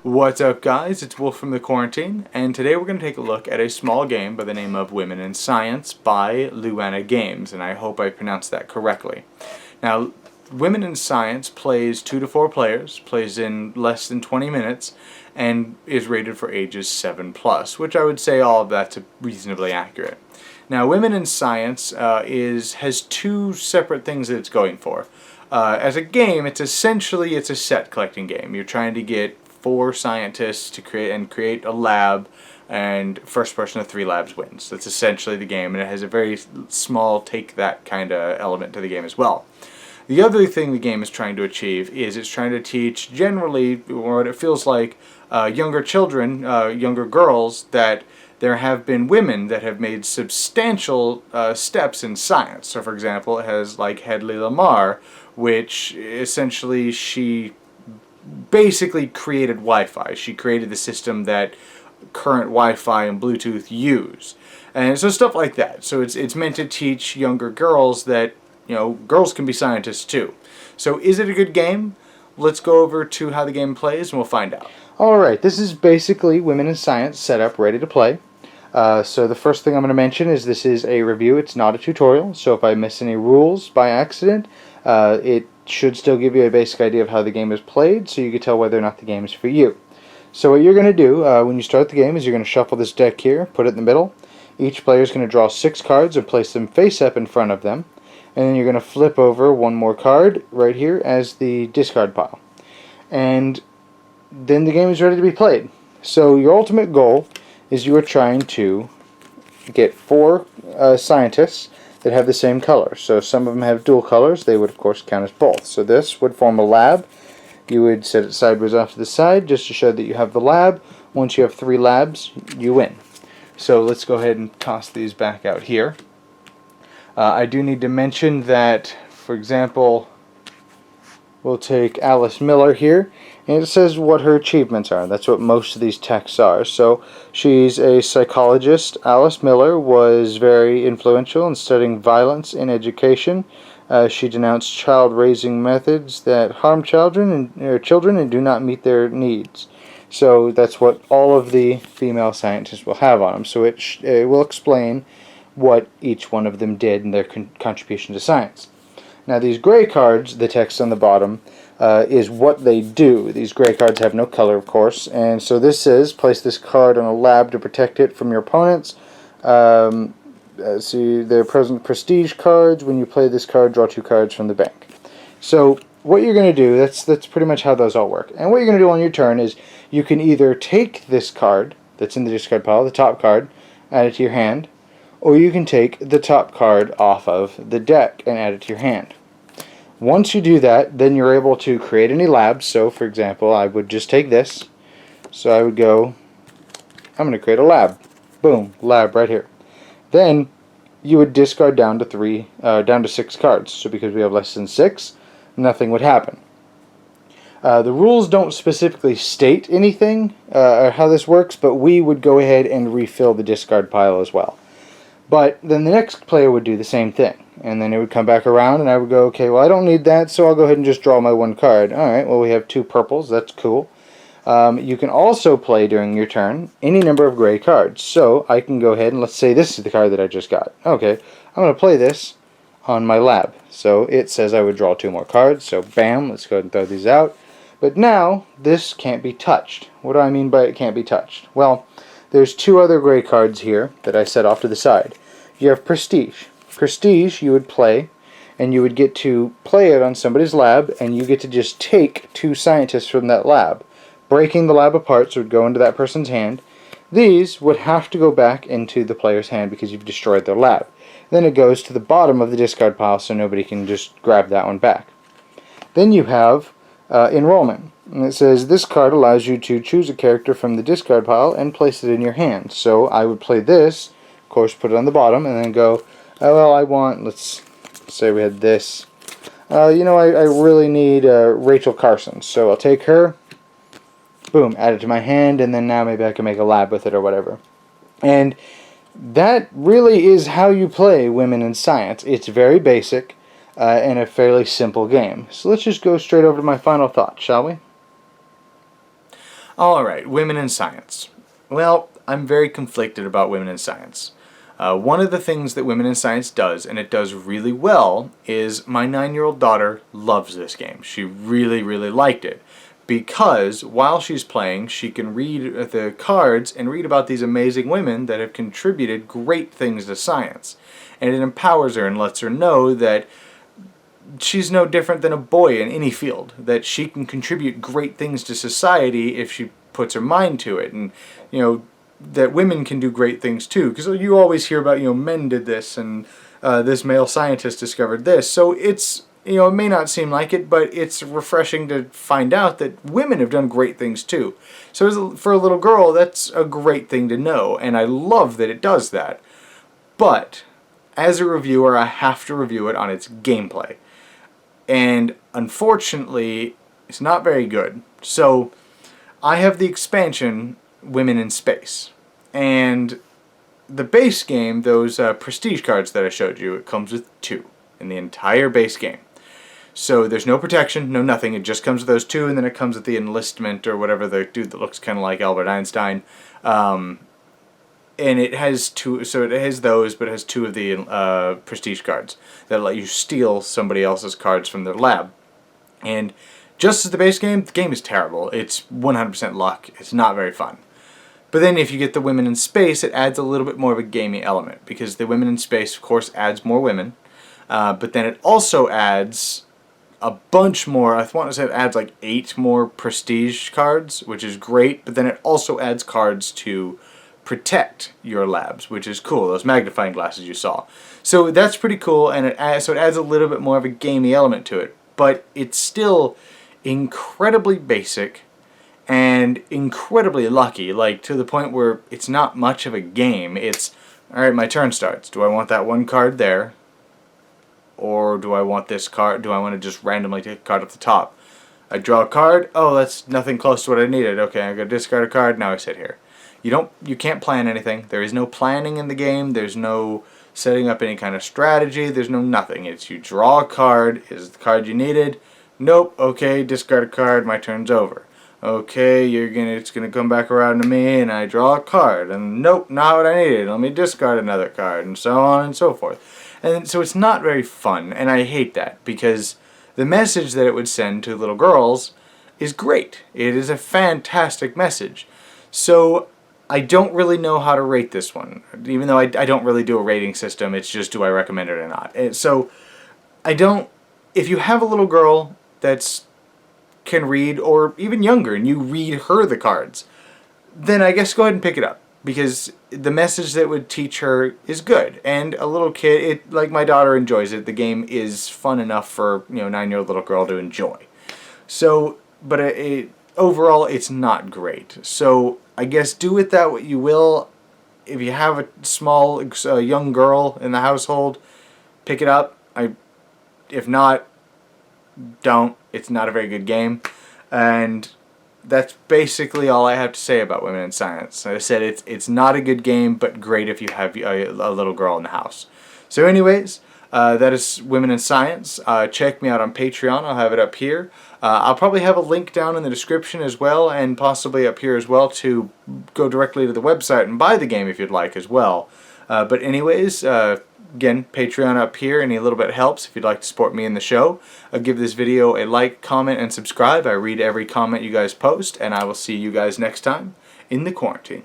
What's up, guys? It's Wolf from the Quarantine, and today we're going to take a look at a small game by the name of Women in Science by Luana Games, and I hope I pronounced that correctly. Now, Women in Science plays 2 to 4 players, plays in less than 20 minutes, and is rated for ages 7+, which I would say all of that's reasonably accurate. Now, Women in Science has 2 separate things that it's going for. As a game, it's a set collecting game. You're trying to get 4 scientists to create a lab, and first person to 3 labs wins. That's essentially the game, and it has a very small take that kind of element to the game as well. The other thing the game is trying to achieve is it's trying to teach generally what it feels like younger children, younger girls, that there have been women that have made substantial steps in science. So for example, it has like Hedley Lamarr, which essentially she basically created Wi-Fi. She created the system that current Wi-Fi and Bluetooth use. And so stuff like that. So it's meant to teach younger girls that, you know, girls can be scientists too. So is it a good game? Let's go over to how the game plays and we'll find out. Alright, this is basically Women in Science set up, ready to play. So the first thing I'm going to mention is this is a review, it's not a tutorial, so if I miss any rules by accident, it should still give you a basic idea of how the game is played, so you can tell whether or not the game is for you. So what you're going to do when you start the game is you're going to shuffle this deck here, put it in the middle. Each player is going to draw 6 cards and place them face up in front of them. And then you're going to flip over 1 more card right here as the discard pile. And then the game is ready to be played. So your ultimate goal is you are trying to get 4 scientists that have the same color. So some of them have dual colors. They would of course count as both. So this would form a lab. You would set it sideways off to the side just to show that you have the lab. Once you have 3 labs, you win. So let's go ahead and toss these back out here. I do need to mention that, for example, we'll take Alice Miller here, and it says what her achievements are. That's what most of these texts are. So she's a psychologist. Alice Miller was very influential in studying violence in education. She denounced child-raising methods that harm children and do not meet their needs. So that's what all of the female scientists will have on them. So it will explain what each one of them did and their contribution to science. Now these gray cards, the text on the bottom, is what they do. These gray cards have no color, of course, and so this says place this card on a lab to protect it from your opponents. See, they're present prestige cards. When you play this card, draw 2 cards from the bank. So what you're going to do, that's pretty much how those all work. And what you're going to do on your turn is you can either take this card that's in the discard pile, the top card, add it to your hand, or you can take the top card off of the deck and add it to your hand. Once you do that, then you're able to create any labs. So for example, I would just take this. So I would go, I'm going to create a lab. Boom, lab right here. Then you would discard down to 6 cards. So because we have less than 6, nothing would happen. The rules don't specifically state anything or how this works, but we would go ahead and refill the discard pile as well. But then the next player would do the same thing. And then it would come back around and I would go, okay, well I don't need that, so I'll go ahead and just draw my 1 card. Alright, well we have 2 purples, that's cool. You can also play during your turn any number of gray cards. So I can go ahead and let's say this is the card that I just got. Okay, I'm going to play this on my lab. So it says I would draw 2 more cards, so bam, let's go ahead and throw these out. But now, this can't be touched. What do I mean by it can't be touched? Well, there's 2 other gray cards here that I set off to the side. You have Prestige. Prestige you would play, and you would get to play it on somebody's lab, and you get to just take 2 scientists from that lab. Breaking the lab apart, so it would go into that person's hand. These would have to go back into the player's hand because you've destroyed their lab. Then it goes to the bottom of the discard pile so nobody can just grab that one back. Then you have Enrollment. And it says this card allows you to choose a character from the discard pile and place it in your hand. So I would play this, of course put it on the bottom, and then go, oh, well I want, let's say we had this. You know, I really need Rachel Carson, so I'll take her, boom, add it to my hand, and then now maybe I can make a lab with it or whatever. And that really is how you play Women in Science. It's very basic and a fairly simple game. So let's just go straight over to my final thoughts, shall we? Alright, women in science. Well, I'm very conflicted about women in science. One of the things that Women in Science does, and it does really well, is my 9-year-old daughter loves this game. She really, really liked it. Because while she's playing, she can read the cards and read about these amazing women that have contributed great things to science. And it empowers her and lets her know that she's no different than a boy in any field, that she can contribute great things to society if she puts her mind to it, and that women can do great things too, because you always hear about men did this and this male scientist discovered this. So it's it may not seem like it, but it's refreshing to find out that women have done great things too. So for a little girl, that's a great thing to know, and I love that it does that. But as a reviewer, I have to review it on its gameplay. And unfortunately, it's not very good. So I have the expansion, Women in Space. And the base game, those prestige cards that I showed you, it comes with 2 in the entire base game. So there's no protection, no nothing. It just comes with those 2, and then it comes with the enlistment or whatever, the dude that looks kind of like Albert Einstein. And it has 2, so it has those, but it has 2 of the prestige cards that let you steal somebody else's cards from their lab. And just as the base game, the game is terrible. It's 100% luck. It's not very fun. But then if you get the Women in Space, it adds a little bit more of a gamey element, because the Women in Space, of course, adds more women. But then it also adds a bunch more, I want to say it adds like 8 more prestige cards, which is great. But then it also adds cards to protect your labs, which is cool. Those magnifying glasses you saw. So that's pretty cool, and it adds a little bit more of a gamey element to it. But it's still incredibly basic and incredibly lucky, like to the point where it's not much of a game. It's, alright, my turn starts. Do I want that one card there? Or do I want this card? Do I want to just randomly take a card off the top? I draw a card. Oh, that's nothing close to what I needed. Okay, I'm going to discard a card. Now I sit here. You can't plan anything. There is no planning in the game. There's no setting up any kind of strategy. There's no nothing. It's you draw a card. Is it the card you needed? Nope. Okay, discard a card. My turn's over. Okay, it's gonna come back around to me, and I draw a card, and nope, not what I needed. Let me discard another card, and so on and so forth. And so it's not very fun, and I hate that, because the message that it would send to little girls is great. It is a fantastic message. So I don't really know how to rate this one, even though I don't really do a rating system. It's just, do I recommend it or not? And so if you have a little girl that's can read, or even younger, and you read her the cards, then I guess go ahead and pick it up, because the message that would teach her is good. And a little kid, like my daughter, enjoys it. The game is fun enough for 9-year-old little girl to enjoy. So, but overall, it's not great. So I guess do with that what you will. If you have a small, young girl in the household, pick it up. If not, don't. It's not a very good game. And that's basically all I have to say about Women in Science. Like I said, it's not a good game, but great if you have a little girl in the house. So anyways, that is Women in Science. Check me out on Patreon. I'll have it up here. I'll probably have a link down in the description as well, and possibly up here as well, to go directly to the website and buy the game if you'd like as well. But anyways, again, Patreon up here. Any little bit helps if you'd like to support me in the show. Give this video a like, comment, and subscribe. I read every comment you guys post, and I will see you guys next time in the quarantine.